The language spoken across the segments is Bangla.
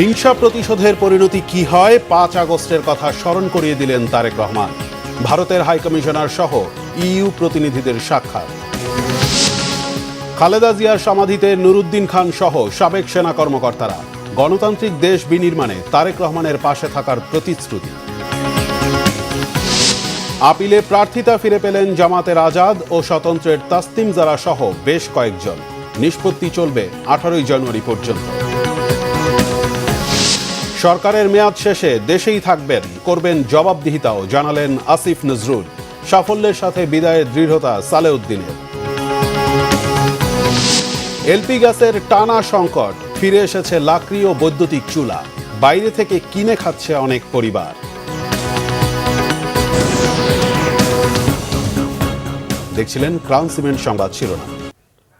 হিংসা প্রতিশোধের পরিণতি কি হয় ৫ আগস্টের কথা স্মরণ করিয়ে দিলেন তারেক রহমান। ভারতের হাইকমিশনার সহ ইইউ প্রতিনিধিদের সাক্ষাৎ। খালেদা জিয়ার সমাধিতে নুরুদ্দিন খান সহ সাবেক সেনা কর্মকর্তারা। গণতান্ত্রিক দেশ বিনির্মাণে তারেক রহমানের পাশে থাকার প্রতিশ্রুতি। আপিলে প্রার্থিতা ফিরে পেলেন জামাতের আজাদ ও স্বতন্ত্রের তাসনিম জারা সহ বেশ কয়েকজন। নিষ্পত্তি চলবে 18 জানুয়ারি পর্যন্ত। সরকারের মেয়াদ শেষে দেশেই থাকবেন, করবেন জবাবদিহিতাও, জানালেন আসিফ নজরুল। সাফল্যের সাথে বিদায়ের দৃঢ়তা সালেউদ্দিনের। এলপি গ্যাসের টানা সংকট, ফিরে এসেছে লাকড়ি ও বৈদ্যুতিক চুলা। বাইরে থেকে কিনে খাচ্ছে অনেক পরিবার। দেখছিলেন ক্রাউন সিমেন্ট সংবাদ শিরোনাম।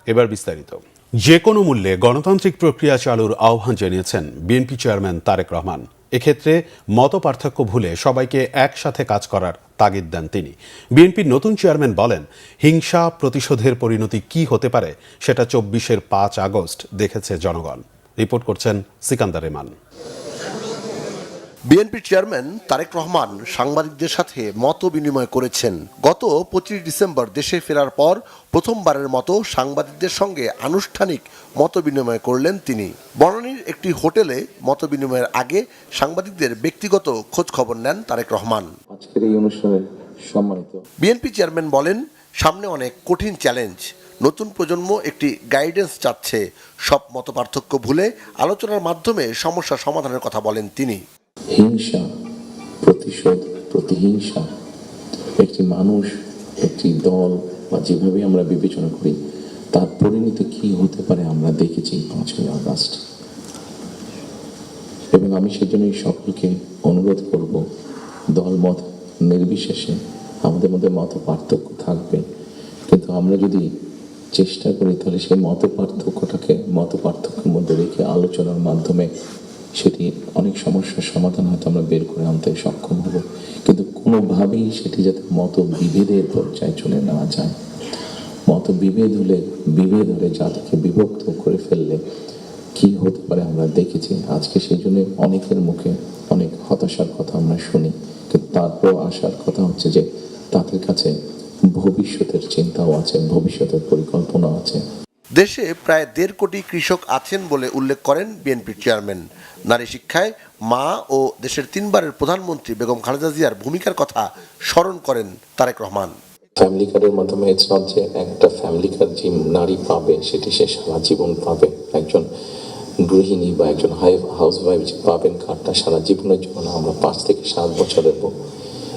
এবার বিস্তারিত। যে কোনো মূল্যে গণতান্ত্রিক প্রক্রিয়া চালুর আহ্বান জানিয়েছেন বিএনপি চেয়ারম্যান তারেক রহমান। এক্ষেত্রে মত পার্থক্য ভুলে সবাইকে একসাথে কাজ করার তাগিদ দেন তিনি। বিএনপির নতুন চেয়ারম্যান বলেন, হিংসা প্রতিশোধের পরিণতি কি হতে পারে সেটা ২৪-এর ৫ আগস্ট দেখেছে জনগণ। রিপোর্ট করছেন সিকান্দার রেমান। বিএনপি চেয়ারম্যান তারেক রহমান সাংবাদিকদের সাথে মত বিনিময় করেছেন। গত ২৫ ডিসেম্বর দেশে ফেরার পর প্রথমবারের মতো সাংবাদিকদের সঙ্গে আনুষ্ঠানিক মত বিনিময় করলেন তিনি। বনানীর একটি হোটেলে মত বিনিময়ের আগে সাংবাদিকদের ব্যক্তিগত খোঁজ খবর নেন তারেক রহমান। আজকের এই অনুষ্ঠানে সম্মানিত বিএনপি চেয়ারম্যান বলেন, সামনে অনেক কঠিন চ্যালেঞ্জ। নতুন প্রজন্ম একটি গাইডেন্স চাচ্ছে। সব মত পার্থক্য ভুলে আলোচনার মাধ্যমে সমস্যা সমাধানের কথা বলেন তিনি। হিংসা, প্রতিশোধ, প্রতিহিংসা একটি মানুষ, একটি দল বা যেভাবে আমরা বিবেচনা করি তার পরিণতি কি হতে পারে আমরা দেখেছি ৫ই আগস্ট। এবং আমি সেজন্যই সকলকে অনুরোধ করব, দলমত নির্বিশেষে আমাদের মধ্যে মত পার্থক্য থাকবে, কিন্তু আমরা যদি চেষ্টা করি তাহলে সেই মত পার্থক্যের মধ্যে রেখে আলোচনার মাধ্যমে সেটি অনেক সমস্যার সমাধান হয়তো আমরা বের করে আনতে সক্ষম হব। কিন্তু কোনোভাবেই সেটি যাতে মত বিভেদের পর্যায়ে চলে না যায়। মত বিভেদ হলে জাতিকে বিভক্ত করে ফেললে কি হতে পারে আমরা দেখেছি। আজকে সেই জন্য অনেকের মুখে অনেক হতাশার কথা আমরা শুনি, কিন্তু তারপর আসার কথা হচ্ছে যে তাদের কাছে ভবিষ্যতের চিন্তাও আছে, ভবিষ্যতের পরিকল্পনা আছে। দেশে প্রায় ১.৫ কোটি কৃষক আছেন বলে উল্লেখ করেন বিএনপির চেয়ারম্যান। নারী শিক্ষায় মা ও দেশের ৩বারের প্রধানমন্ত্রী বেগম খালেদা জিয়ার ভূমিকার কথা স্মরণ করেন তারেক রহমান। ফ্যামিলি কার্ডের মাধ্যমে ইটস নট যে একটা ফ্যামিলি কার্ড যে নারী পাবে সেটি সে সারা জীবন পাবে। একজন গৃহিণী বা একজন হাউসওয়াইফ যে পাবেন কার্ডটা সারা জীবনের জন্য না, আমরা ৫ থেকে ৭ বছর দেব।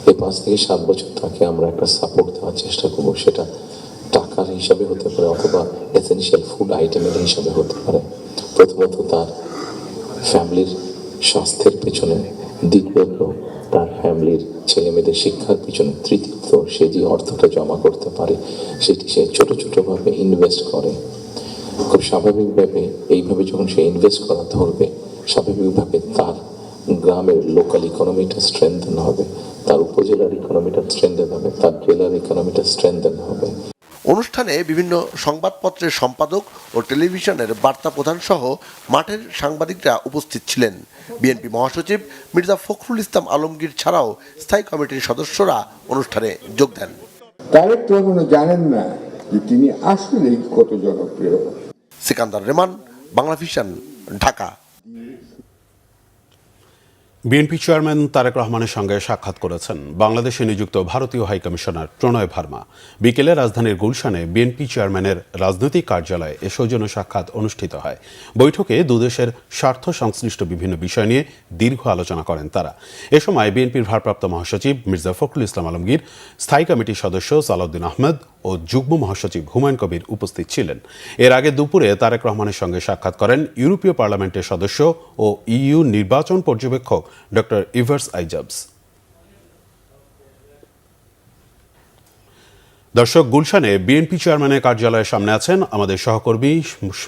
এই ৫ থেকে ৭ বছর তাকে আমরা একটা সাপোর্ট দেওয়ার চেষ্টা করবো। সেটা টাকার হিসাবে হতে পারে অথবা এসেনশিয়াল ফুড আইটেমের হিসাবে হতে পারে। প্রথমত তার ফ্যামিলির স্বাস্থ্যের পেছনে, দ্বিতীয়ত তার ফ্যামিলির ছেলে মেয়েদের শিক্ষার পিছনে, তৃতীয়ত সে যে অর্থটা জমা করতে পারে সেটি সে ছোটোভাবে ইনভেস্ট করে। খুব স্বাভাবিকভাবে এইভাবে যখন সে ইনভেস্ট করা ধরবে, স্বাভাবিকভাবে তার গ্রামের লোকাল ইকোনমিটা স্ট্রেংথেন হবে, তার উপজেলার ইকোনমিটা স্ট্রেংথেন হবে, তার জেলার ইকোনমিটা স্ট্রেংথেন হবে। অনুষ্ঠানে বিভিন্ন সংবাদপত্রের সম্পাদক ও টেলিভিশনের বার্তা প্রধান সহ মাঠের সাংবাদিকরা উপস্থিত ছিলেন। বিএনপি মহাসচিব মির্জা ফখরুল ইসলাম আলমগীর ছাড়াও স্থায়ী কমিটির সদস্যরা অনুষ্ঠানে যোগ দেন। তারেক রহমান জানেন না যে তিনি আসলেই কত জনপ্রিয়। Sikandar Rahman, Bangla Vision, Dhaka. BNP chairman Tarique রহমানের সঙ্গে সাক্ষাৎ করেছেন বাংলাদেশে নিযুক্ত ভারতীয় হাইকমিশনার প্রণয় ভার্মা। বিকেলে রাজধানীর গুলশানে বিএনপি চেয়ারম্যানের রাজনৈতিক কার্যালয়ে এ সৌজন্য সাক্ষাৎ অনুষ্ঠিত হয়। বৈঠকে দুদেশের স্বার্থ সংশ্লিষ্ট বিভিন্ন বিষয় নিয়ে দীর্ঘ আলোচনা করেন তারা। এ সময় বিএনপির ভারপ্রাপ্ত মহাসচিব মির্জা ফখরুল ইসলাম আলমগীর, স্থায়ী কমিটির সদস্য সালাউদ্দিন আহমেদ ও যুগ্ম মহাসচিব হুমায়ুন কবির উপস্থিত ছিলেন। এর আগে দুপুরে তারেক রহমানের সঙ্গে সাক্ষাৎ করেন ইউরোপীয় পার্লামেন্টের সদস্য ও ইইউ নির্বাচন পর্যবেক্ষক ডক্টর ইভার্স আইজাবস। দর্শক, গুলশানে বিএনপি চেয়ারম্যানের কার্যালয়ের সামনে আছেন আমাদের সহকর্মী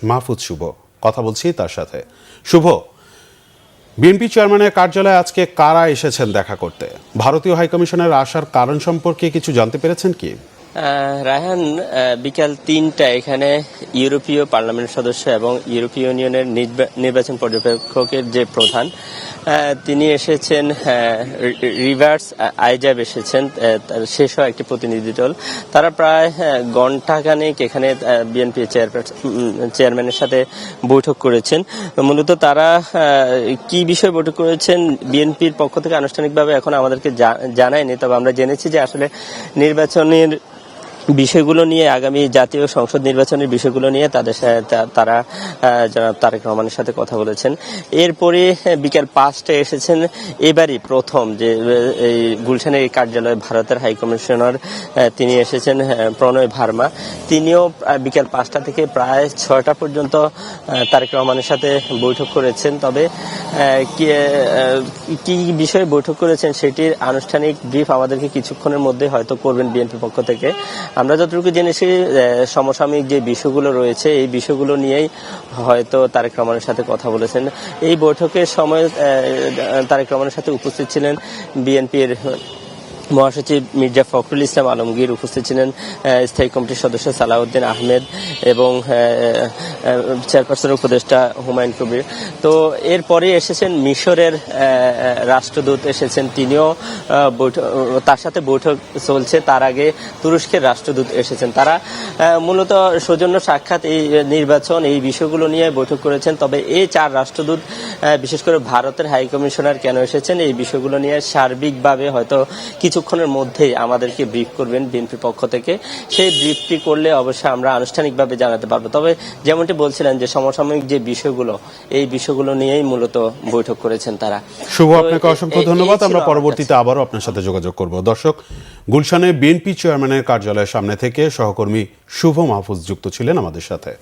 মাহফুজ শুভ। কথা বলছি তার সাথে। শুভ, বিএনপি চেয়ারম্যানের কার্যালয়ে আজকে কারা এসেছেন দেখা করতে? ভারতীয় হাইকমিশনের আসার কারণ সম্পর্কে কিছু জানতে পেরেছেন কি? রায়হান, বিকাল ৩টায় এখানে ইউরোপীয় পার্লামেন্ট সদস্য এবং ইউরোপীয় ইউনিয়নের নির্বাচন পর্যবেক্ষকের যে প্রধান তিনি এসেছেন, রিভার্স আইজাব এসেছেন, শেষ হওয়া একটি প্রতিনিধি দল। তারা প্রায় ঘণ্টাখানেক এখানে বিএনপি চেয়ারম্যানের সাথে বৈঠক করেছেন। মূলত তারা কি বিষয়ে বৈঠক করেছেন বিএনপির পক্ষ থেকে আনুষ্ঠানিকভাবে এখন আমাদেরকে জানায়নি, তবে আমরা জেনেছি যে আসলে নির্বাচনের বিষয়গুলো নিয়ে, আগামী জাতীয় সংসদ নির্বাচনের বিষয়গুলো নিয়ে তারা জনাব তারেক রহমানের সাথে কথা বলেছেন। এরপরে বিকাল 5টায় এসেছেন এবারই প্রথম যে এই গুলশানের এই কার্যালয়ে ভারতের হাইকমিশনার তিনি এসেছেন প্রণয় ভার্মা। তিনিও বিকাল 5টা থেকে প্রায় 6টা পর্যন্ত তারেক রহমানের সাথে বৈঠক করেছেন। তবে কি বিষয়ে বৈঠক করেছেন সেটির আনুষ্ঠানিক ব্রিফ আমাদেরকে কিছুক্ষণের মধ্যে হয়তো করবেন বিএনপির পক্ষ থেকে। আমরা যতটুকু জেনেছি সমসাময়িক যে বিষয়গুলো রয়েছে এই বিষয়গুলো নিয়েই হয়তো তারেক রহমানের সাথে কথা বলেছেন। এই বৈঠকের সময় তারেক রহমানের সাথে উপস্থিত ছিলেন বিএনপির মহাসচিব মির্জা ফখরুল ইসলাম আলমগীর, উপস্থিত ছিলেন স্থায়ী কমিটির সদস্য সালাউদ্দিন আহমেদ এবং চেয়ারপারসনের উপদেষ্টা হুমায়ুন কবির। তো এরপরে এসেছেন মিশরের রাষ্ট্রদূত এসেছেন, তিনিও তার সাথে বৈঠক চলছে। তার আগে তুরস্কের রাষ্ট্রদূত এসেছেন। তারা মূলত সৌজন্য সাক্ষাৎ, এই নির্বাচন, এই বিষয়গুলো নিয়ে বৈঠক করেছেন। তবে এই 4 রাষ্ট্রদূত, বিশেষ করে ভারতের হাইকমিশনার কেন এসেছেন এই বিষয়গুলো নিয়ে সার্বিকভাবে হয়তো কিছুক্ষণের মধ্যেই আমাদেরকে ব্রিফ করবেন বিএনপির পক্ষ থেকে। সেই ব্রিফটি করলে অবশ্যই আমরা আনুষ্ঠানিকভাবে জানাতে পারবো। তবে যেমনটি বলছিলেন যে সমসাময়িক যে বিষয়গুলো, এই বিষয়গুলো নিয়েই মূলত বৈঠক করেছেন তারা। শুভ, আপনাকে অসংখ্য ধন্যবাদ। আমরা পরবর্তীতে আবারও আপনার সাথে যোগাযোগ করব। দর্শক, গুলশানে বিএনপি চেয়ারম্যানের কার্যালয়ের সামনে থেকে সহকর্মী শুভ মাহফুজ যুক্ত ছিলেন আমাদের সাথে।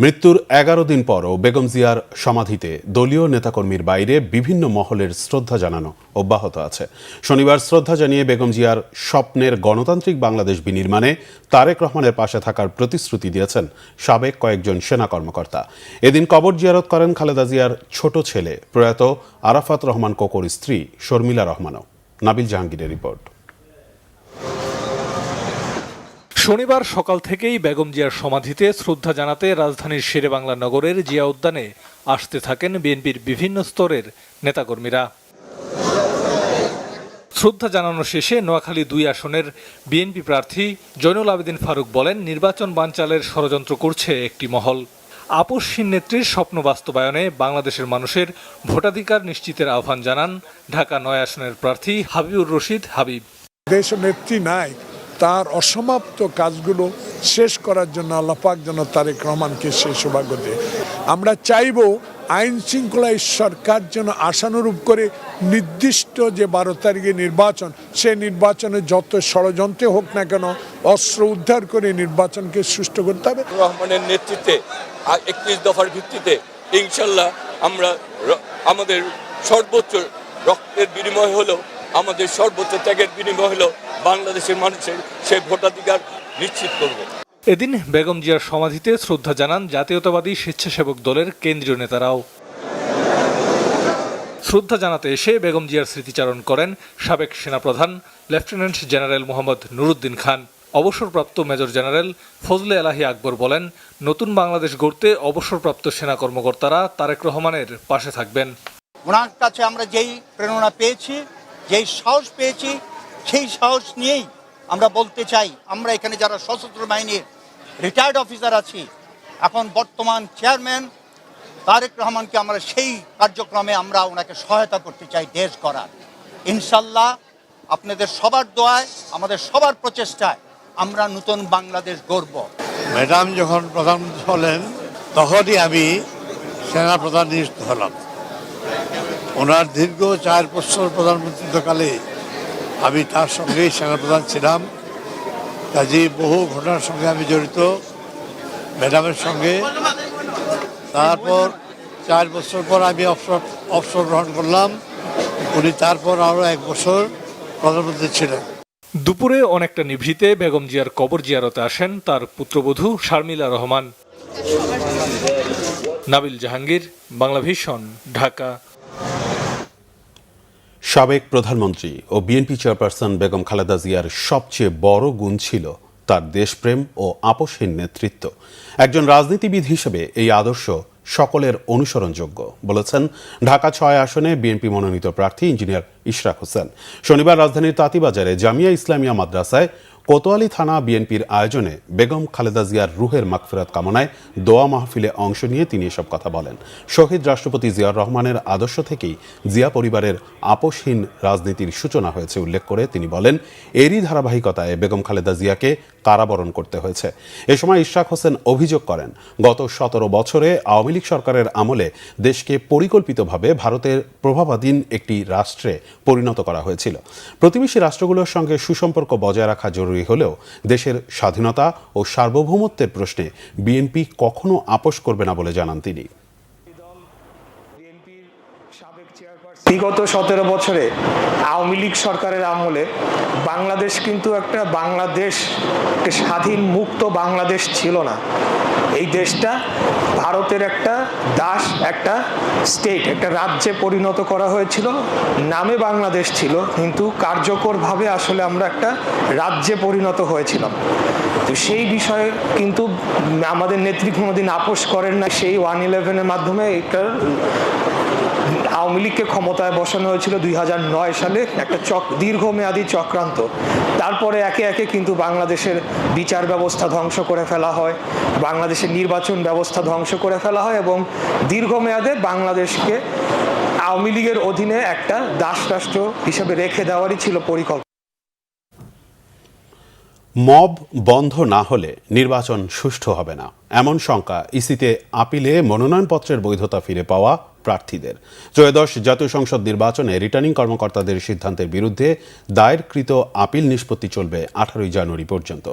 মৃত্যুর 11 দিন পরও বেগম জিয়ার সমাধিতে দলীয় নেতাকর্মীর বাইরে বিভিন্ন মহলের শ্রদ্ধা জানানো অব্যাহত আছে। শনিবার শ্রদ্ধা জানিয়ে বেগম জিয়ার স্বপ্নের গণতান্ত্রিক বাংলাদেশ বিনির্মাণে তারেক রহমানের পাশে থাকার প্রতিশ্রুতি দিয়েছেন সাবেক কয়েকজন সেনা কর্মকর্তা। এদিন কবর জিয়ারত করেন খালেদা জিয়ার ছোট ছেলে প্রয়াত আরাফাত রহমান কোকোর স্ত্রী শর্মিলা রহমানও। নাবিল জাহাঙ্গীরের রিপোর্ট। শনিবার সকাল থেকেই বেগম জিয়ার সমাধিতে শ্রদ্ধা জানাতে রাজধানীর শেরেবাংলা নগরের জিয়া উদ্যানে আসতে থাকেন বিএনপির বিভিন্ন স্তরের নেতাকর্মীরা। শ্রদ্ধা জানানো শেষে নোয়াখালী 2 আসনের বিএনপি প্রার্থী জয়নুল আবেদিন ফারুক বলেন, নির্বাচন বানচালের ষড়যন্ত্র করছে একটি মহল। আপসহীন নেত্রীর স্বপ্ন বাস্তবায়নে বাংলাদেশের মানুষের ভোটাধিকার নিশ্চিতের আহ্বান জানান ঢাকা 9 আসনের প্রার্থী হাবিবুর রশিদ হাবিব। দেশ নেত্রী নাই, তার অসমাপ্ত কাজগুলো শেষ করার জন্য আল্লাহ পাক যেন তারেক রহমানকে সেই সৌভাগ্য দেয়। আমরা চাইব আইন শৃঙ্খলায় সরকার যেন আশানুরূপ করে নির্দিষ্ট যে 12 তারিখে নির্বাচন, সেই নির্বাচনে যত ষড়যন্ত্র হোক না কেন অস্ত্র উদ্ধার করে নির্বাচনকে সুষ্ঠু করতে হবে। রহমানের নেতৃত্বে 31 দফার ভিত্তিতে ইনশাল্লাহ আমরা আমাদের সর্বোচ্চ রক্তের বিনিময় হলো, আমাদের সর্বোচ্চ ত্যাগের বিনিময় হলো বাংলাদেশের মানুষের সেই ভোটাধিকার নিশ্চিত করবে। এদিন বেগম জিয়ার সমাধিতে শ্রদ্ধা জানান জাতীয়তাবাদী স্বেচ্ছাসেবক দলের কেন্দ্রীয় নেতারাও। শ্রদ্ধা জানাতে এসে বেগম জিয়ার স্মৃতিচারণ করেন সাবেক সেনাপ্রধান লেফটেন্যান্ট জেনারেল মোহাম্মদ নুরুদ্দিন খান। অবসরপ্রাপ্ত মেজর জেনারেল ফজলে এলাহি আকবর বলেন, নতুন বাংলাদেশ গড়তে অবসরপ্রাপ্ত সেনা কর্মকর্তারা তারেক রহমানের পাশে থাকবেন। ওনার কাছে আমরা যেই প্রেরণা পেয়েছি, যেই সাহস পেয়েছি, সেই সাহস নিয়েই আমরা বলতে চাই, আমরা এখানে যারা সশস্ত্র বাহিনীর রিটায়ার্ড অফিসার আছি, এখন বর্তমান চেয়ারম্যান তারেক রহমানকে আমরা সেই কার্যক্রমে আমরা ওনাকে সহায়তা করতে চাই দেশ গড়ার। ইনশাল্লাহ আপনাদের সবার দোয়ায়, আমাদের সবার প্রচেষ্টায় আমরা নতুন বাংলাদেশ গড়ব। ম্যাডাম যখন প্রধানমন্ত্রী হলেন তখনই আমি সেনাপ্রধান নিযুক্ত হলাম। ওনার দীর্ঘ 4 বছর প্রধানমন্ত্রীত্বকালে আমি তার সঙ্গেই সেনাপ্রধান ছিলাম। কাজে বহু ঘটনার সঙ্গে আমি জড়িত ম্যাডামের সঙ্গে। তারপর 4 বছর পর আমি অবসর গ্রহণ করলাম। উনি তারপর আরও 1 বছর প্রধানমন্ত্রী ছিলেন। দুপুরে অনেকটা নিভৃতে বেগম জিয়ার কবর জিয়ারতে আসেন তার পুত্রবধূ শারমিলা রহমান। নাবিল জাহাঙ্গীর, বাংলা ভিশন, ঢাকা। সাবেক প্রধানমন্ত্রী ও বিএনপি চেয়ারপারসন বেগম খালেদা জিয়ার সবচেয়ে বড় গুণ ছিল তার দেশপ্রেম ও আপোষহীন নেতৃত্ব। একজন রাজনীতিবিদ হিসেবে এই আদর্শ সকলের অনুসরণযোগ্য বলেছেন ঢাকা ৬ আসনে বিএনপি মনোনীত প্রার্থী ইঞ্জিনিয়ার ইশরাক হোসেন। শনিবার রাজধানীর তাঁতিবাজারে জামিয়া ইসলামিয়া মাদ্রাসায় কোতোয়ালি থানা বিএনপির আয়োজনে বেগম খালেদা জিয়ার রুহের মাগফিরাত কামনায় দোয়া মাহফিলে অংশ নিয়ে তিনি এসব কথা বলেন। শহীদ রাষ্ট্রপতি জিয়াউর রহমানের আদর্শ থেকেই জিয়া পরিবারের আপোষহীন রাজনীতির সূচনা হয়েছে উল্লেখ করে তিনি বলেন, এরই ধারাবাহিকতায় বেগম খালেদা জিয়াকে কারাবরণ করতে হয়েছে। এ সময় ইশরাক হোসেন অভিযোগ করেন, গত ১৭ বছরে আওয়ামী লীগ সরকারের আমলে দেশকে পরিকল্পিতভাবে ভারতের প্রভাবাধীন একটি রাষ্ট্রে পরিণত করা হয়েছিল। প্রতিবেশী রাষ্ট্রগুলোর সঙ্গে সুসম্পর্ক বজায় রাখা জরুরি হলেও দেশের স্বাধীনতা ও সার্বভৌমত্বের প্রশ্নে বিএনপি কখনো আপোষ করবে না বলে জানান তিনি। বিগত ১৭ বছরে আওয়ামী লীগ সরকারের আমলে বাংলাদেশ কিন্তু একটা স্বাধীন মুক্ত বাংলাদেশ ছিল না। এই দেশটা ভারতের একটা দাস, একটা স্টেট, একটা রাজ্যে পরিণত করা হয়েছিল। নামে বাংলাদেশ ছিল, কিন্তু কার্যকরভাবে আসলে আমরা একটা রাজ্যে পরিণত হয়েছিলাম। তো সেই বিষয়ে কিন্তু আমাদের নেত্রী কোনোদিন আপোষ করেন না। সেই 111-এর মাধ্যমে এটা আওয়ামী লীগকে ক্ষমতায় বসানো হয়েছিল ২০০৯ সালে, একটা দীর্ঘমেয়াদী চক্রান্ত। তারপরে একে একে কিন্তু বাংলাদেশের বিচার ব্যবস্থা ধ্বংস করে ফেলা হয়, বাংলাদেশের নির্বাচন ব্যবস্থা ধ্বংস করে ফেলা হয় এবং দীর্ঘমেয়াদে বাংলাদেশকে আওয়ামী লীগের অধীনে একটা দাস রাষ্ট্র হিসেবে রেখে দেওয়ারই ছিল পরিকল্পনা। মব বন্ধ না হলে নির্বাচন সুষ্ঠু হবে না, এমন শঙ্কা ইসিতে আপিলে মনোনয়নপত্রের বৈধতা ফিরে পাওয়া প্রার্থীদের। ত্রয়োদশ জাতীয় সংসদ নির্বাচনে রিটার্নিং কর্মকর্তাদের সিদ্ধান্তের বিরুদ্ধে দায়েরকৃত আপিল নিষ্পত্তি চলবে 18 জানুয়ারি পর্যন্ত।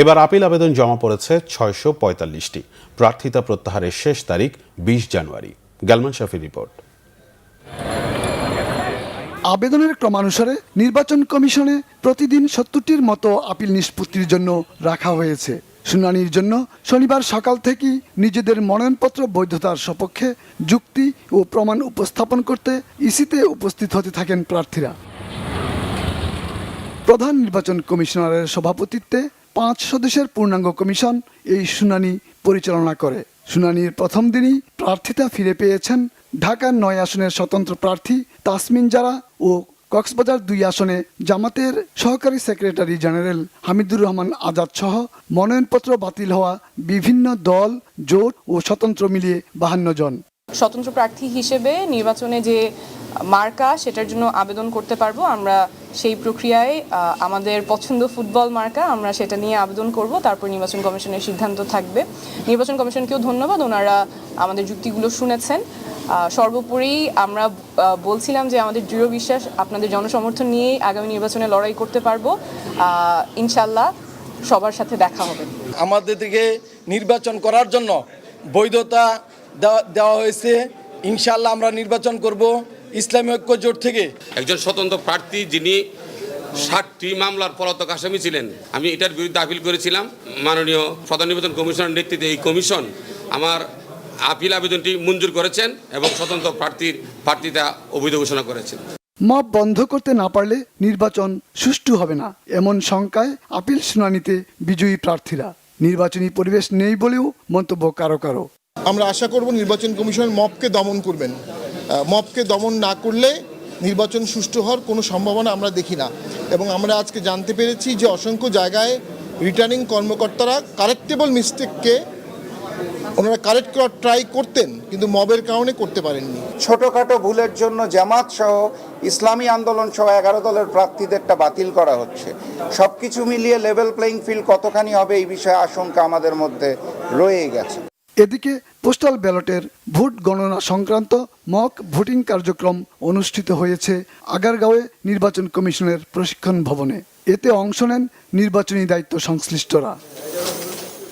এবার আপিল আবেদন জমা পড়েছে 645টি। প্রার্থিতা প্রত্যাহারের শেষ তারিখ 20 জানুয়ারি। গালমান শাফির রিপোর্ট। আবেদনের ক্রমানুসারে নির্বাচন কমিশনে প্রতিদিন 70টির মতো আপিল নিষ্পত্তির জন্য রাখা হয়েছে। শুনানির জন্য শনিবার সকাল থেকেই নিজেদের মনোনয়নপত্র বৈধতার সপক্ষে যুক্তি ও প্রমাণ উপস্থাপন করতে ইসিতে উপস্থিত হতে থাকেন প্রার্থীরা। প্রধান নির্বাচন কমিশনারের সভাপতিত্বে 5 সদস্যের পূর্ণাঙ্গ কমিশন এই শুনানি পরিচালনা করে। শুনানির প্রথম দিনই প্রার্থিতা ফিরে পেয়েছেন ঢাকা 9 আসনের স্বতন্ত্র প্রার্থী তাসমিন জারা ও কক্সবাজার 2 আসনে জামাতের সহকারী সেক্রেটারি জেনারেল হামিদুর রহমান আজাদ সহ মনোনয়নপত্র বাতিল হওয়া বিভিন্ন দল, জোট ও স্বতন্ত্র মিলিয়ে 52 জন। স্বতন্ত্র প্রার্থী হিসেবে নির্বাচনে যে মার্কা সেটার জন্য আবেদন করতে পারবো। আমরা সেই প্রক্রিয়ায় আমাদের পছন্দ ফুটবল মার্কা, আমরা সেটা নিয়ে আবেদন করব। তারপর নির্বাচন কমিশনের সিদ্ধান্ত থাকবে। নির্বাচন কমিশনকেও ধন্যবাদ, ওনারা আমাদের যুক্তিগুলো শুনেছেন। সর্বোপরি আমরা বলছিলাম যে আমাদের দৃঢ় বিশ্বাস আপনাদের জনসমর্থন নিয়েই আগামী নির্বাচনে লড়াই করতে পারবো। ইনশাল্লাহ সবার সাথে দেখা হবে। আমাদের থেকে নির্বাচন করার জন্য বৈধতা দেওয়া হয়েছে। ইনশাল্লাহ আমরা নির্বাচন করব ইসলামী ঐক্য জোট থেকে। একজন স্বতন্ত্র প্রার্থী যিনি 60টি মামলার পলাতক আসামি ছিলেন, আমি এটার বিরুদ্ধে আপিল করেছিলাম। মাননীয় প্রধান নির্বাচন কমিশনের নেতৃত্বে এই কমিশন আমার আপিল আবেদনটি মঞ্জুর করেছেন এবং স্বতন্ত্র প্রার্থিতা অবৈধ ঘোষণা করেছেন। মব বন্ধ করতে না পারলে নির্বাচন সুষ্ঠু হবে না, এমন শঙ্কায় আপিল শুনানিতে বিজয়ী প্রার্থীরা। নির্বাচনী পরিবেশ নেই বলেও মন্তব্য কারো কারো। আমরা আশা করব নির্বাচন কমিশন মবকে দমন করবেন। মবকে দমন না করলে নির্বাচন সুষ্ঠু হওয়ার কোনো সম্ভাবনা আমরা দেখি না। এবং আমরা আজকে জানতে পেরেছি যে অসংখ্য জায়গায় রিটার্নিং কর্মকর্তারা কারেক্টেবল মিস্টেককে ওনারা কারেক্ট করার ট্রাই করতেন, কিন্তু মবের কারণে করতে পারেননি। ছোটোখাটো ভুলের জন্য জামাত সহ ইসলামী আন্দোলন সহ 11 দলের প্রার্থীদেরটা বাতিল করা হচ্ছে। সব কিছু মিলিয়ে লেভেল প্লেইং ফিল্ড কতখানি হবে এই বিষয়ে আশঙ্কা আমাদের মধ্যে রয়ে গেছে। এদিকে পোস্টাল ব্যালটের ভোট গণনা সংক্রান্ত মক ভোটিং কার্যক্রম অনুষ্ঠিত হয়েছে আগারগাঁওয়ে নির্বাচন কমিশনের প্রশিক্ষণ ভবনে। এতে অংশ নেন নির্বাচনী দায়িত্ব সংশ্লিষ্টরা।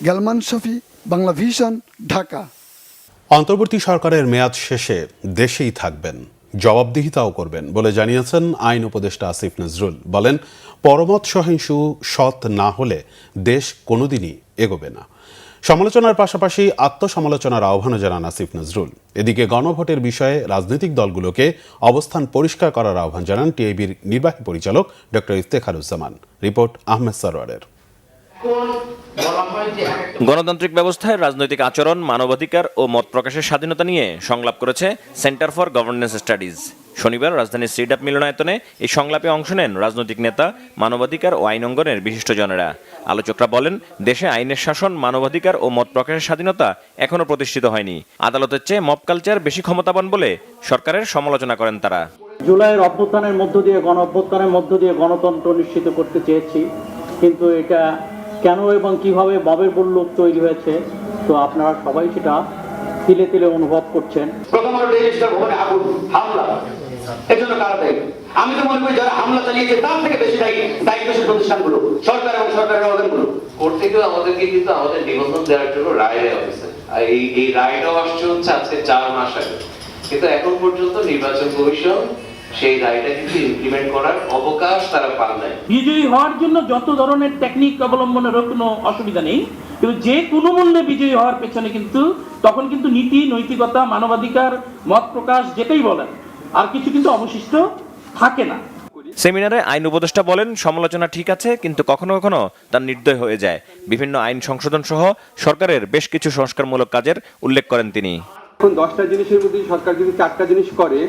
গালমান শফি, বাংলা ভিশন, ঢাকা। অন্তর্বর্তী সরকারের মেয়াদ শেষে দেশেই থাকবেন, জবাবদিহিতাও করবেন বলে জানিয়েছেন আইন উপদেষ্টা আসিফ নজরুল। বলেন, পরমত সহিংসু সৎ না হলে দেশ কোনোদিনই এগোবে না। সমালোচনার পাশাপাশি আত্মসমালোচনার আহ্বানও জানান আসিফ নজরুল। এদিকে গণভোটের বিষয়ে রাজনৈতিক দলগুলোকে অবস্থান পরিষ্কার করার আহ্বান জানান টিআইবির নির্বাহী পরিচালক ডক্টর ইফতেখারুজ্জামান। রিপোর্ট আহমেদ সরওয়ারের। গণতান্ত্রিক ব্যবস্থায় রাজনৈতিক আচরণ, মানবাধিকার ও মত প্রকাশের স্বাধীনতা নিয়ে সংলাপ করেছে সেন্টার ফর গভর্নেন্স স্টাডিজ। শনিবার রাজধানীর সিডাপ মিলনায়তনে এই সংলাপে অংশ নেন রাজনৈতিক নেতা, মানবাধিকার ও আইন অঙ্গনের বিশিষ্টজনেরা। আলোচকরা বলেন, দেশে আইনের শাসন, মানবাধিকার ও মত প্রকাশের স্বাধীনতা এখনো প্রতিষ্ঠিত হয়নি। আদালতের চেয়ে মব কালচার বেশি ক্ষমতাবান বলে সরকারের সমালোচনা করেন তারা। জুলাইয়ের অভ্যুত্থানের মধ্য দিয়ে গণতন্ত্র নিশ্চিত করতে চেয়েছি, কিন্তু এটা কেন এবং কিভাবে মবের বল্লভ তৈরি হয়েছে তো আপনারা সবাই সেটা তিলে তিলে অনুভব করছেন। প্রথমত রেজিস্টার ভবনে আগুন, হামলা, এর জন্য কারা দায়ী? আমি তো মনে করি যারা হামলা চালিয়েছে তার থেকে বেশি দায়িত্বশীল প্রতিষ্ঠানগুলো, সরকার এবং সরকারের অর্গানগুলো। কোর্ট থেকেও আমাদেরকে কিন্তু আমাদের নিবন্ধন দেওয়ার জন্য রায় দেওয়া হয়েছে। এই রায়টাও আসছে হচ্ছে আজকে 4 মাস আগে, কিন্তু এখন পর্যন্ত নির্বাচন কমিশন সেই রায়টা কিন্তু ইমপ্লিমেন্ট করার অবকাশ তারা পান নাই। বিজয়ী হওয়ার জন্য যত ধরনের টেকনিক অবলম্বনের কোনো অসুবিধা নেই, কিন্তু যে কোনো মূল্যে বিজয়ী হওয়ার পেছনে কিন্তু তখন কিন্তু নীতি, নৈতিকতা, মানবাধিকার, মত প্রকাশ যেটাই বলেন আর কিছু কিন্তু অবশিষ্ট থাকে না। সেমিনারে আইন উপদেষ্টা বলেন, সমালোচনা ঠিক আছে, কিন্তু কখনো কখনো তার নির্দয় হয়ে যায়। বিভিন্ন আইন সংশোধন সহ সরকারের বেশ কিছু সংস্কারমূলক কাজের উল্লেখ করেন তিনি। এখন 10টা জিনিসের মধ্যে সরকার যদি 4টা জিনিস করে,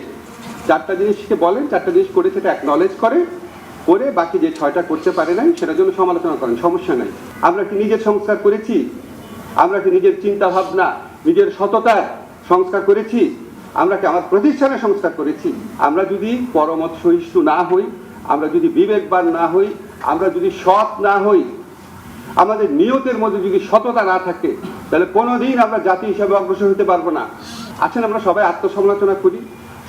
4টা জিনিসকে বলেন 4টা জিনিস করে সেটা অ্যাকনলেজ করে বাকি যে 6টা করতে পারে নাই সেটার জন্য সমালোচনা করেন, সমস্যা নাই। আমরা কি নিজের সংস্কার করেছি? আমরা কি নিজের চিন্তা ভাবনা, নিজের সততার সংস্কার করেছি? আমরা কি আমার প্রতিষ্ঠানের সংস্কার করেছি? আমরা যদি পরমত সহিষ্ণু না হই, আমরা যদি বিবেকবান না হই, আমরা যদি সৎ না হই, আমাদের নিয়তের মধ্যে যদি সততা না থাকে, তাহলে কোনোদিন আমরা জাতি হিসাবে অগ্রসর হতে পারবো না। আছেন, আমরা সবাই আত্মসমালোচনা করি,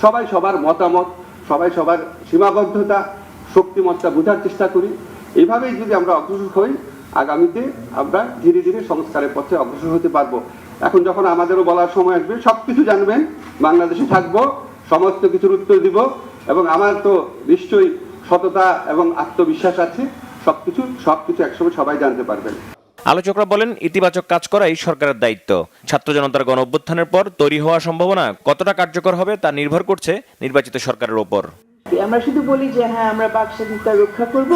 সবাই সবার মতামত, সবাই সবার সীমাবদ্ধতা, শক্তিমত্তা বোঝার চেষ্টা করি। এইভাবেই যদি আমরা অগ্রসর হই, আগামীতে আমরা ধীরে ধীরে সংস্কারের পথে অগ্রসর হতে পারবো। এখন যখন আমাদেরও বলার সময় আসবে, সবকিছু জানবেন, বাংলাদেশে থাকবো, সমস্ত কিছুর উত্তর দিব, এবং আমার তো নিশ্চয়ই সততা এবং আত্মবিশ্বাস আছে, সবকিছু একসময় সবাই জানতে পারবেন। আলোচকরা বলেন, ইতিবাচক কাজ করাই সরকারের দায়িত্ব। ছাত্র জনতার গণ অভ্যুত্থানের পর তৈরি হওয়া সম্ভাবনা কতটা কার্যকর হবে তা নির্ভর করছে নির্বাচিত সরকারের ওপর। আমরা শুধু বলি যে হ্যাঁ আমরা বাক স্বাধীনতা রক্ষা করব,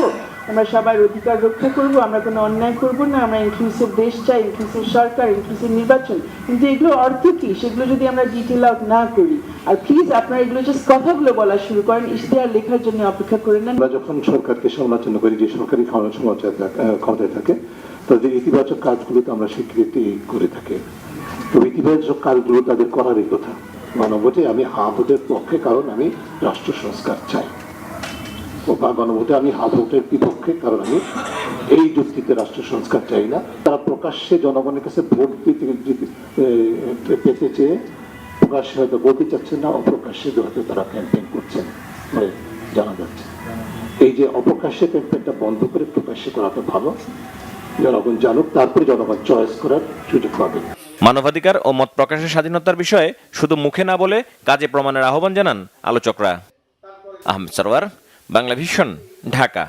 আমরা সবার অধিকার রক্ষা করব, আমরা কোনো অন্যায় করব না, আমরা ইনক্লুসিভ দেশ চাই, ইনক্লুসিভ সরকার, ইনক্লুসিভ নির্বাচন, কিন্তু এগুলো অর্থ কি সেগুলো যদি আমরা ডিটেল আউট না করি, আর প্লিজ আপনারা এগুলো জাস্ট কথাগুলো বলা শুরু করেন, ইশতেহার লেখার জন্য অপেক্ষা করে না। আমরা যখন সরকারকে সমালোচনা করি, যে সরকারি ক্ষমতায় থাকে, তাদের ইতিবাচক কাজগুলোতে আমরা স্বীকৃতি করে থাকি। তো ইতিবাচক কাজগুলো তাদের করারই কথা। গণভোটে আমি হ্যাঁ ভোটের পক্ষে, কারণ আমি রাষ্ট্র সংস্কার চাই, বা গণভোটে আমি হ্যাঁ ভোটের বিপক্ষে, কারণ আমি এই যুক্তিতে রাষ্ট্র সংস্কার চাই না। তারা প্রকাশ্যে জনগণের কাছে ভোট পেতে চেয়ে প্রকাশ্যে হয়তো বলতে চাচ্ছেন না, অপ্রকাশ্যে হয়তো তারা ক্যাম্পেইন করছেন বলে জানা যাচ্ছে। এই যে অপ্রকাশ্যে ক্যাম্পেইনটা বন্ধ করে প্রকাশ্যে করাটা ভালো, জনগণ জানুক, তারপরে জনগণ চয়েস করার সুযোগ পাবে। মানবাধিকার ও মত প্রকাশের স্বাধীনতার বিষয়ে শুধু মুখে না বলে কাজে প্রমাণের আহ্বান জানান আলোচকরা। আহমেদ সরওয়ার, বাংলা ভিশন, ঢাকা।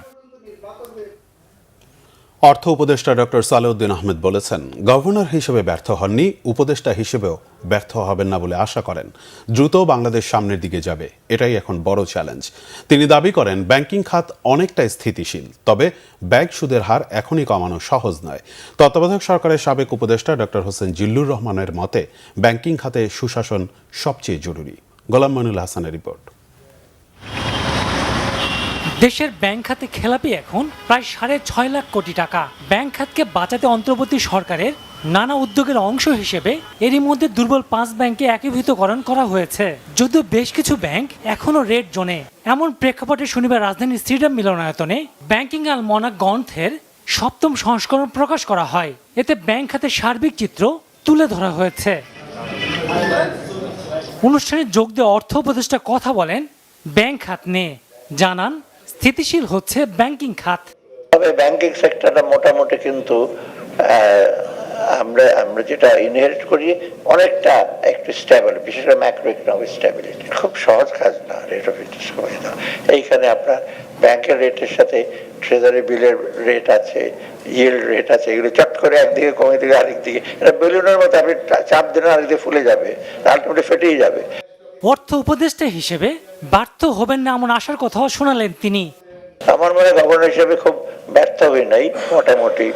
অর্থ উপদেষ্টা ডক্টর সালেউদ্দিন আহমেদ বলেছেন, গভর্নর হিসেবে ব্যর্থ হননি, উপদেষ্টা হিসেবেও ব্যর্থ হবেন না বলে আশা করেন। দ্রুত বাংলাদেশ সামনের দিকে যাবে, এটাই এখন বড় চ্যালেঞ্জ। তিনি দাবি করেন, ব্যাংকিং খাত অনেকটাই স্থিতিশীল, তবে ব্যাংক সুদের হার এখনই কমানো সহজ নয়। তত্ত্বাবধায়ক সরকারের সাবেক উপদেষ্টা ডক্টর হোসেন জিল্লুর রহমানের মতে, ব্যাংকিং খাতে সুশাসন সবচেয়ে জরুরি। গোলাম মইনুল হাসানের রিপোর্ট। দেশের ব্যাংক খাতে খেলাপি এখন প্রায় 6.5 লাখ কোটি টাকা। ব্যাংক খাতকে বাঁচাতে অন্তর্বর্তী সরকারের নানা উদ্যোগের অংশ হিসেবে এরই মধ্যে দুর্বল 5 ব্যাংকে একীভূতকরণ করা হয়েছে। যদিও বেশ কিছু ব্যাংক এখনও রেড জোনে। এমন প্রেক্ষাপটে শনিবার রাজধানীর সিডাম মিলনায়তনে ব্যাংকিং আলমনাক গ্রন্থের 7ম সংস্করণ প্রকাশ করা হয়। এতে ব্যাংক খাতের সার্বিক চিত্র তুলে ধরা হয়েছে। অনুষ্ঠানে যোগ দিয়ে অর্থ উপদেষ্টা কথা বলেন ব্যাংক খাত নিয়ে, জানান স্থিতিশীল হচ্ছে ব্যাংকিং খাত। তবে ব্যাংকিং সেক্টরটা মোটামুটি কিন্তু আমরা যেটা ইনহেরিট করি অনেকটা একটু স্টেবল, বিশেষ করে ম্যাক্রো ইকোনমিক স্টেবিলিটি। খুব সহজ কাজ না রেট অফ ইন্টারেস্ট কমিয়ে দেওয়া। এইখানে আপনার ব্যাংকের রেটের সাথে ট্রেজারি বিলের রেট আছে, ইয়েল্ড রেট আছে, এগুলো চট করে একদিকে কমে দিকে আরেক দিকে, এটা বেলুনের মতো আপনি চাপ দিলে আরেকদিকে ফুলে যাবে, আলটিমেটলি ফেটেই যাবে। অর্থ উপদেষ্টা হিসেবে ব্যর্থ হবেন না এমন আশার কথাও শোনালেন তিনি। আমার মনে গভর্নর হিসেবে খুব ব্যর্থ হই নাই, মোটামুটি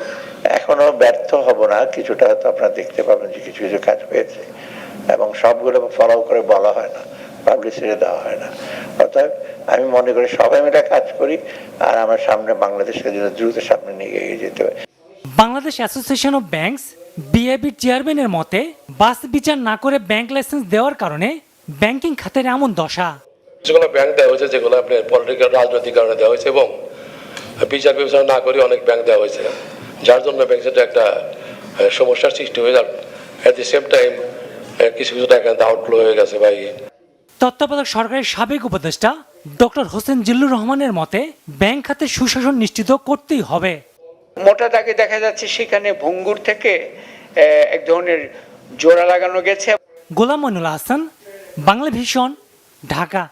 এখনো ব্যর্থ হব না। কিছুটা হয়তো আপনারা দেখতে পাবেন যে কিছু কিছু কাজ হয়েছে এবং সবগুলো ফলো করে বলা হয় না, পাবলিসিটি দেওয়া হয় না। অতএব আমি মনে করি সবাই মিলে কাজ করি আর আমার সামনে বাংলাদেশকে দ্রুত সামনে নিয়ে এগিয়ে যেতে হবে। বাংলাদেশ অ্যাসোসিয়েশন অফ ব্যাংকস বিএবির চেয়ারম্যানের মতে বাস বিচার না করে ব্যাংক লাইসেন্স দেওয়ার কারণে ব্যাংকিং খাতের এমন দশা। যেগুলো ব্যাংক দেওয়া হয়েছে, যেগুলো আপনার পলিটিক্যাল রাজনৈতিক কারণে দেওয়া হয়েছে এবং বিচার বিবেচনা না করে অনেক ব্যাংক দেওয়া হয়েছে, যার জন্য ব্যাংকের একটা সমস্যার সৃষ্টি হয়ে যাবে। এট দি সেম টাইম কিছু কিছু টাকা আউটফ্লো হয়ে গেছে ভাই। তত্ত্বাবধায়ক সরকারের সাবেক উপদেষ্টা ডক্টর হোসেন জিল্লুর রহমানের মতে ব্যাংক খাতে সুশাসন নিশ্চিত করতেই হবে। মোটা দাগে দেখা যাচ্ছে সেখানে ভঙ্গুর থেকে এক ধরনের জোড়া লাগানো গেছে। গোলাম মইনুল হাসান, বাংলা ভিশন, ঢাকা।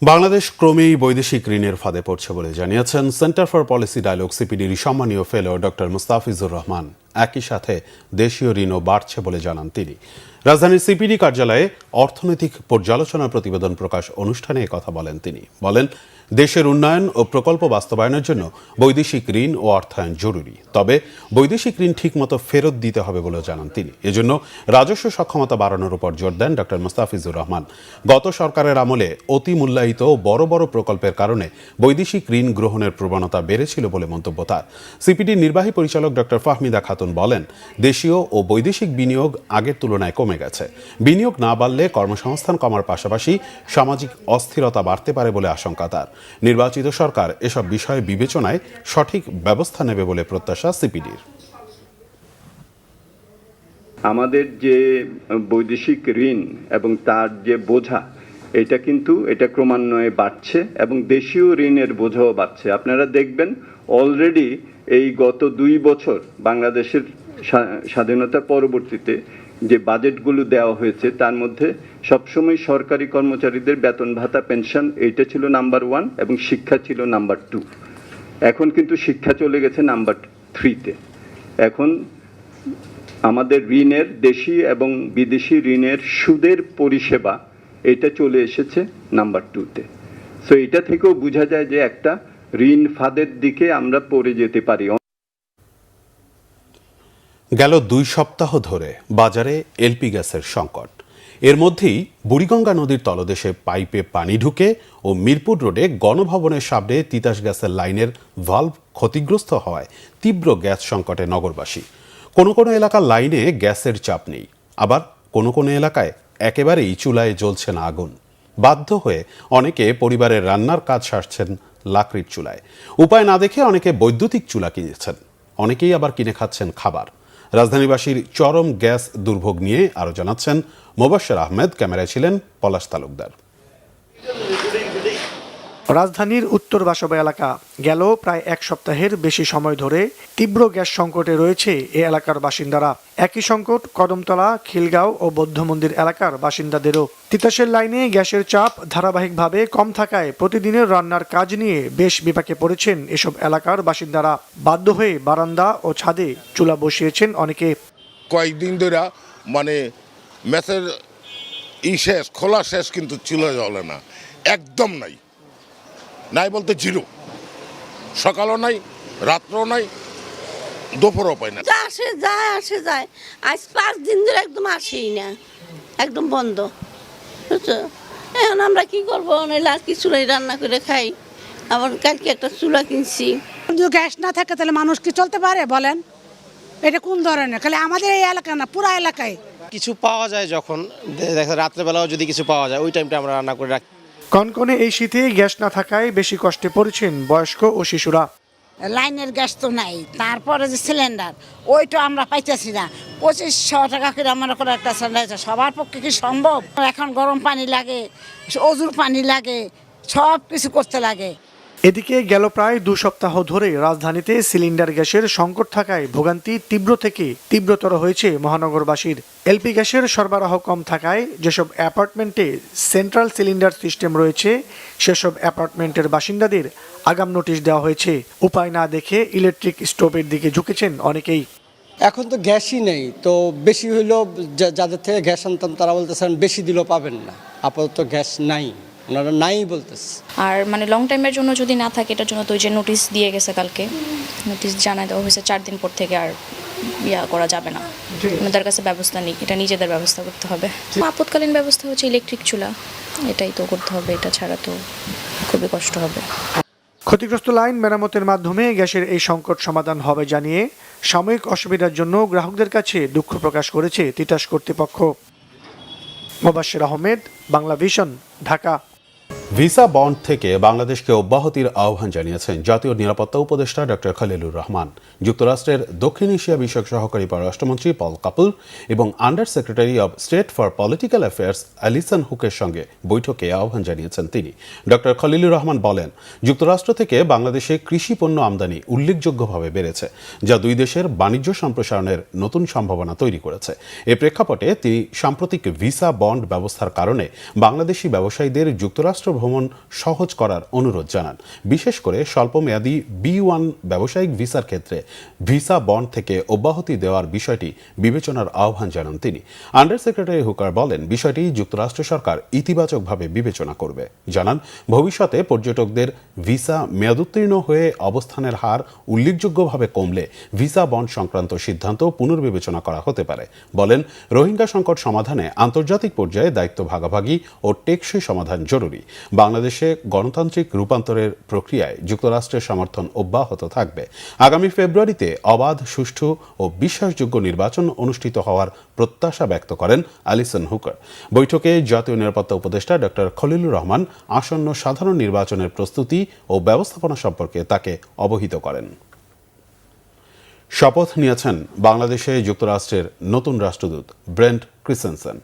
বাংলাদেশ ক্রমেই বৈদেশিক ঋণের ফাঁদে পড়ছে বলে জানিয়েছেন সেন্টার ফর পলিসি ডায়ালগ সিপিডির সম্মানীয় ফেলো ডক্টর মুস্তাফিজুর রহমান। একই সাথে দেশীয় ঋণও বাড়ছে বলে জানান তিনি। রাজধানীর সিপিডি কার্যালয়ে অর্থনৈতিক পর্যালোচনা প্রতিবেদন প্রকাশ অনুষ্ঠানে কথা বলেন তিনি। বলেন, দেশের উন্নয়ন ও প্রকল্প বাস্তবায়নের জন্য বৈদেশিক ঋণ ও অর্থায়ন জরুরি, তবে বৈদেশিক ঋণ ঠিকমতো ফেরত দিতে হবে বলে জানান তিনি। এজন্য রাজস্ব সক্ষমতা বাড়ানোর উপর জোর দেন ডক্টর মুস্তাফিজুর রহমান। গত সরকারের আমলে অতি মূল্যায়িত বড় বড় প্রকল্পের কারণে বৈদেশিক ঋণ গ্রহণের প্রবণতা বেড়েছিল বলে মন্তব্য তার। সিপিডির নির্বাহী পরিচালক ডক্টর ফাহমিদা খাতুন বলেন, দেশীয় ও বৈদেশিক বিনিয়োগ আগের তুলনায় কমে গেছে। বিনিয়োগ না বাড়লে কর্মসংস্থান কমার পাশাপাশি সামাজিক অস্থিরতা বাড়তে পারে বলে আশঙ্কা তার। নির্বাচিত সরকার এসব বিষয়ে বিবেচনায় সঠিক ব্যবস্থা নেবে বলে প্রত্যাশা সিপিডির। আমাদের যে বৈদেশিক ঋণ এবং তার যে বোঝা, এটা ক্রমান্বয়ে বাড়ছে এবং দেশীয় ঋণের বোঝাও বাড়ছে। আপনারা দেখবেন অলরেডি এই গত 2 বছর বাংলাদেশের স্বাধীনতার পরবর্তীতে যে বাজেটগুলো দেওয়া হয়েছে তার মধ্যে সবসময় সরকারি কর্মচারীদের বেতন ভাতা পেনশন এইটা ছিল নাম্বার 1 এবং শিক্ষা ছিল নাম্বার 2। এখন কিন্তু শিক্ষা চলে গেছে নাম্বার 3-তে। এখন আমাদের ঋণের, দেশি এবং বিদেশি ঋণের সুদের পরিষেবা এটা চলে এসেছে নাম্বার 2-তে। সো এটা থেকেও বোঝা যায় যে একটা ঋণ ফাঁদের দিকে আমরা পড়ে যেতে পারি। গেল 2 সপ্তাহ ধরে বাজারে এলপি গ্যাসের সংকট। এর মধ্যেই বুড়িগঙ্গা নদীর তলদেশে পাইপে পানি ঢুকে ও মিরপুর রোডে গণভবনের সামনে তিতাস গ্যাসের লাইনের ভালভ ক্ষতিগ্রস্ত হওয়ায় তীব্র গ্যাস সংকটে নগরবাসী। কোনো কোনো এলাকার লাইনে গ্যাসের চাপ নেই, আবার কোনো কোনো এলাকায় একেবারেই চুলায় জ্বলছে না আগুন। বাধ্য হয়ে অনেকে পরিবারের রান্নার কাজ সারছেন লাকড়ির চুলায়। উপায় না দেখে অনেকে বৈদ্যুতিক চুলা কিনেছেন, অনেকেই আবার কিনে খাচ্ছেন খাবার। রাজধানীবাসীর চরম গ্যাস দুর্ভোগ নিয়ে আরো জানাচ্ছেন মোবাশ্বের আহমেদ। ক্যামেরায় ছিলেন পলাশ তালুকদার। রাজধানীর উত্তর বাসবা এলাকা গেল প্রায় 1 সপ্তাহের বেশি সময় ধরে তীব্র গ্যাস সংকটে রয়েছে এ এলাকার বাসিন্দারা। একই সংকট কদমতলা, খিলগাঁও ও বৌদ্ধ মন্দির এলাকার বাসিন্দাদেরও। তিতাসের লাইনে গ্যাসের চাপ ধারাবাহিকভাবে কম থাকায় প্রতিদিনের রান্নার কাজ নিয়ে বেশ বিপাকে পড়েছেন এসব এলাকার বাসিন্দারা। বাধ্য হয়ে বারান্দা ও ছাদে চুলা বসিয়েছেন অনেকে। কয়েকদিন ধরে মেসের শেষ, খোলা শেষ, কিন্তু চুলা জ্বলে না, একদম নাই। নাই বলতে জিরো, সকালও নাই, রাত্রও নাই, দুপুরও পাই না। আসে যায় আজ 5 দিন ধরে একদম আসেই না, একদম বন্ধ। বুঝছো, এখন আমরা কি করবো? লাকি চুলাই রান্না করে খাই। আবার কালকে একটা চুলা কিনছি। যদি গ্যাস না থাকে তাহলে মানুষ কি চলতে পারে বলেন? এটা কোন ধরনের? খালি আমাদের এই এলাকা না, পুরো এলাকায়। কিছু পাওয়া যায় যখন, দেখা রাত্রেবেলাও যদি কিছু পাওয়া যায় ওই টাইমটা আমরা রান্না করে রাখি। কনকনে এই শীতে গ্যাস না থাকায় বেশি কষ্টে পড়েছেন বয়স্ক ও শিশুরা। লাইনের গ্যাস তো নাই, তারপরে যে সিলিন্ডার ওইটা আমরা পাইতেছি না। 2500 টাকা করে আমার করে একটা সিলিন্ডার, সবার পক্ষে কি সম্ভব? এখন গরম পানি লাগে, অজুর পানি লাগে, সব কিছু করতে লাগে। এদিকে গেল প্রায় 2 সপ্তাহ ধরে রাজধানীতে সিলিন্ডার গ্যাসের সংকট থাকায় ভোগান্তি তীব্র থেকে তীব্রতর হয়েছে মহানগরবাসীর। এলপি গ্যাসের সরবরাহ কম থাকায় যেসব অ্যাপার্টমেন্টে সেন্ট্রাল সিলিন্ডার সিস্টেম রয়েছে সেসব অ্যাপার্টমেন্টের বাসিন্দাদের আগাম নোটিশ দেওয়া হয়েছে। উপায় না দেখে ইলেকট্রিক স্টোভের দিকে ঝুঁকেছেন অনেকেই। এখন তো গ্যাসই নেই, তো বেশি হইলেও যাদের থেকে গ্যাস আনতাম তারা বলতেছেন বেশি দিলেও পাবেন না, আপাতত গ্যাস নাই, ওনারা নাই বলতেছে। আর মানে লং টাইমের জন্য যদি না থাকে এটার জন্য তো যে নোটিশ দিয়ে গেছে, কালকে নোটিশ জানাই দেওয়া হয়েছে 4 দিন পর থেকে আর করা যাবে না। ওনাদের কাছে ব্যবস্থা নেই, এটা নিজেদের ব্যবস্থা করতে হবে। আপৎকালীন ব্যবস্থা হচ্ছে ইলেকট্রিক চুলা, এটাই তো করতে হবে, এটা ছাড়া তো খুবই কষ্ট হবে। ক্ষতিগ্রস্ত লাইন মেরামতের মাধ্যমে গ্যাসের এই সংকট সমাধান হবে জানিয়ে সাময়িক অসুবিধার জন্য গ্রাহকদের কাছে দুঃখ প্রকাশ করেছে তিতাস কর্তৃপক্ষ। Mobashwer Ahmed, Bangla Vision, Dhaka. Visa bond থেকে বাংলাদেশকে অব্যাহতির আহ্বান জানিয়েছেন জাতীয় নিরাপত্তা উপদেষ্টা ডক্টর খলিলুর রহমান। যুক্তরাষ্ট্রের দক্ষিণ এশিয়া বিষয়ক সহকারী পররাষ্ট্রমন্ত্রী পল কাপল এবং under secretary of state for political affairs Allison হুকের সঙ্গে বৈঠকে আহ্বান জানিয়েছেন তিনি। ডক্টর খলিলুর রহমান বলেন, যুক্তরাষ্ট্র থেকে বাংলাদেশে কৃষি পণ্য আমদানি উল্লেখযোগ্যভাবে বেড়েছে, যা দুই দেশের বাণিজ্য সম্প্রসারণের নতুন সম্ভাবনা তৈরি করেছে। এ প্রেক্ষাপটে তিনি সাম্প্রতিক ভিসা বন্ড ব্যবস্থার কারণে বাংলাদেশি ব্যবসায়ীদের যুক্তরাষ্ট্র ভ্রমণ সহজ করার অনুরোধ জানান। বিশেষ করে স্বল্পমেয়াদী B1 ব্যবসায়িক ভিসার ক্ষেত্রে ভিসা বন্ড থেকে অব্যাহতি দেওয়ার বিষয়টি বিবেচনার আহ্বান জানান তিনি। আন্ডার সেক্রেটারি হুকার বলেন, বিষয়টি যুক্তরাষ্ট্র সরকার ইতিবাচকভাবে বিবেচনা করবে। জানান, ভবিষ্যতে পর্যটকদের ভিসা মেয়াদোত্তীর্ণ হয়ে অবস্থানের হার উল্লেখযোগ্যভাবে কমলে ভিসা বন্ড সংক্রান্ত সিদ্ধান্ত পুনর্বিবেচনা করা হতে পারে। বলেন, রোহিঙ্গা সংকট সমাধানে আন্তর্জাতিক পর্যায়ে দায়িত্ব ভাগাভাগি ও টেকসই সমাধান জরুরি। বাংলাদেশে গণতান্ত্রিক রূপান্তরের প্রক্রিয়ায় যুক্তরাষ্ট্রের সমর্থন অব্যাহত থাকবে। আগামী ফেব্রুয়ারিতে অবাধ, সুষ্ঠু ও বিশ্বাসযোগ্য নির্বাচন অনুষ্ঠিত হওয়ার প্রত্যাশা ব্যক্ত করেন অ্যালিসন হুকার। বৈঠকে জাতীয় নিরাপত্তা উপদেষ্টা ডক্টর খলিলুর রহমান আসন্ন সাধারণ নির্বাচনের প্রস্তুতি ও ব্যবস্থাপনা সম্পর্কে তাকে অবহিত করেন। শপথ নিয়েছেন বাংলাদেশে যুক্তরাষ্ট্রের নতুন রাষ্ট্রদূত ব্রেন্ট ক্রিসেনসেন।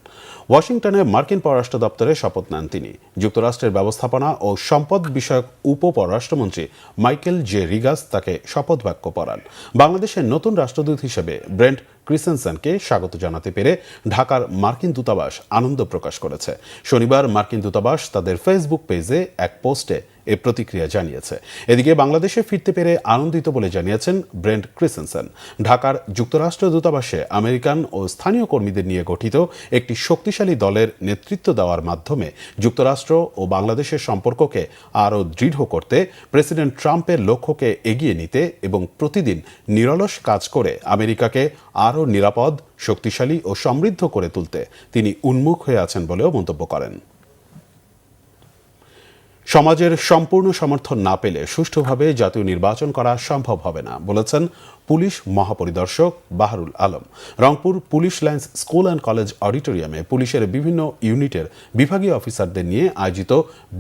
ওয়াশিংটনে মার্কিন পররাষ্ট্র দপ্তরে শপথ নেন তিনি। যুক্তরাষ্ট্রের ব্যবস্থাপনা ও সম্পদ বিষয়ক উপপররাষ্ট্রমন্ত্রী মাইকেল জে রিগাস তাকে শপথ বাক্য পড়ান। বাংলাদেশের নতুন রাষ্ট্রদূত হিসেবে ব্রেন্ট ক্রিসেনসেনকে স্বাগত জানাতে পেরে ঢাকার মার্কিন দূতাবাস আনন্দ প্রকাশ করেছে। শনিবার মার্কিন দূতাবাস তাদের ফেসবুক পেজে এক পোস্টে এ প্রতিক্রিয়া জানিয়েছে। এদিকে বাংলাদেশে ফিরতে পেরে আনন্দিত বলে জানিয়েছেন ব্রেন্ট ক্রিসেনসেন। ঢাকার যুক্তরাষ্ট্র দূতাবাসে আমেরিকান ও স্থানীয় কর্মীদের নিয়ে গঠিত একটি শক্তিশালী দলের নেতৃত্ব দেওয়ার মাধ্যমে যুক্তরাষ্ট্র ও বাংলাদেশের সম্পর্ককে আরও দৃঢ় করতে, প্রেসিডেন্ট ট্রাম্পের লক্ষ্যকে এগিয়ে নিতে এবং প্রতিদিন নিরলস কাজ করে আমেরিকাকে আরও নিরাপদ, শক্তিশালী ও সমৃদ্ধ করে তুলতে তিনি উন্মুখ হয়ে আছেন বলেও মন্তব্য করেন। সমাজের সম্পূর্ণ সমর্থন না পেলে সুষ্ঠুভাবে জাতীয় নির্বাচন করা সম্ভব হবে না বলেছেন পুলিশ মহাপরিদর্শক Baharul Alam. Rangpur police lines school and college অডিটোরিয়ামে পুলিশের বিভিন্ন ইউনিটের বিভাগীয় অফিসারদের নিয়ে আয়োজিত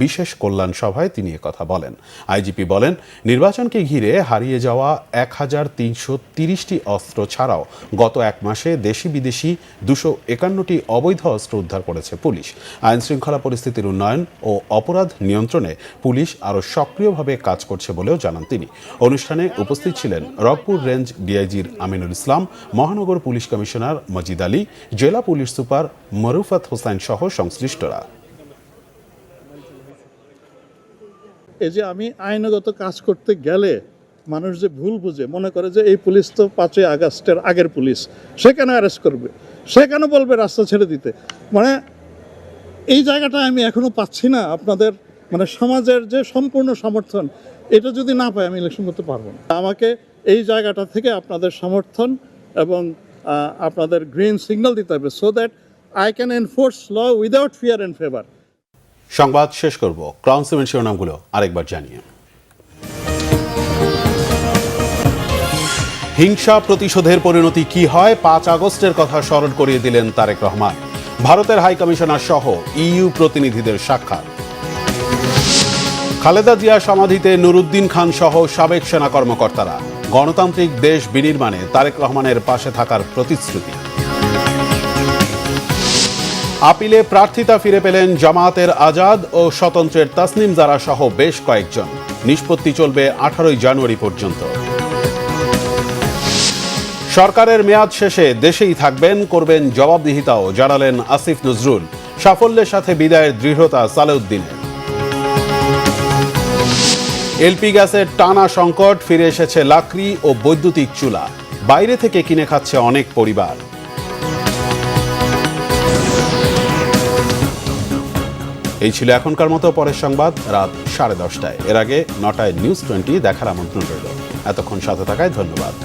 বিশেষ কল্যাণ সভায় তিনি কথা বলেন। আইজিপি বলেন, নির্বাচনকে ঘিরে হারিয়ে যাওয়া 1330টি অস্ত্র ছাড়াও গত এক মাসে দেশি বিদেশি 251টি অবৈধ অস্ত্র উদ্ধার করেছে পুলিশ। আইন শৃঙ্খলা পরিস্থিতির উন্নয়ন ও অপরাধ নিয়ন্ত্রণে পুলিশ আরও সক্রিয়ভাবে কাজ করছে বলেও জানান তিনি। অনুষ্ঠানে উপস্থিত ছিলেন রংপুর রেঞ্জ ডিআইজির আমিনুল ইসলাম, মহানগর পুলিশ কমিশনার মজিদ আলী, জেলা পুলিশ সুপার মরুফাত হোসেন সহ সংশ্লিষ্টরা। এই যে আমি আইনগত কাজ করতে গেলে মানুষ যে ভুল বুঝে মনে করে যে এই পুলিশ তো 5ই আগস্টের আগের পুলিশ, সে কেন অ্যারেস্ট করবে, সে কেন বলবে রাস্তা ছেড়ে দিতে, মানে এই জায়গাটা আমি এখনো পাচ্ছি না। আপনাদের মানে সমাজের যে সম্পূর্ণ সমর্থন, এটা যদি না পাই আমি ইলেকশন করতে পারবো না। আমাকে এই জায়গাটা থেকে আপনাদের সমর্থন এবং আপনাদের গ্রিন সিগন্যাল দিতে হবে, so that I can enforce law without fear and favour. সংবাদ শেষ করব ক্রাউন সিমেন্ট শিরোনামগুলো আরেকবার জানিয়ে। হিংসা প্রতিশোধের পরিণতি কি হয় 5 আগস্টের কথা স্মরণ করিয়ে দিলেন তারেক রহমান। ভারতের হাই কমিশনার সহ ইইউ প্রতিনিধিদের সাক্ষাৎ। খালেদা জিয়া সমাধিতে নুরুদ্দিন খান সহ সাবেক সেনা কর্মকর্তারা। গণতান্ত্রিক দেশ বিনির্মাণে তারেক রহমানের পাশে থাকার প্রতিশ্রুতি। আপিলে প্রার্থিতা ফিরে পেলেন জামায়াতের আজাদ ও স্বতন্ত্রের তাসনিম জারা সহ বেশ কয়েকজন। নিষ্পত্তি চলবে 18 জানুয়ারি পর্যন্ত। সরকারের মেয়াদ শেষে দেশেই থাকবেন, করবেন জবাবদিহিতাও জানালেন আসিফ নজরুল। সাফল্যের সাথে বিদায়ের দৃঢ়তা সালেউদ্দিনের। এলপি গ্যাসের টানা সংকট, ফিরে এসেছে লাকড়ি ও বৈদ্যুতিক চুলা। বাইরে থেকে কিনে খাচ্ছে অনেক পরিবার। এই ছিল এখনকার মতো। পরের সংবাদ রাত 10:30টায়। এর আগে 9টায় নিউজ 20 দেখার আমন্ত্রণ রইল। এতক্ষণ সাথে থাকায় ধন্যবাদ।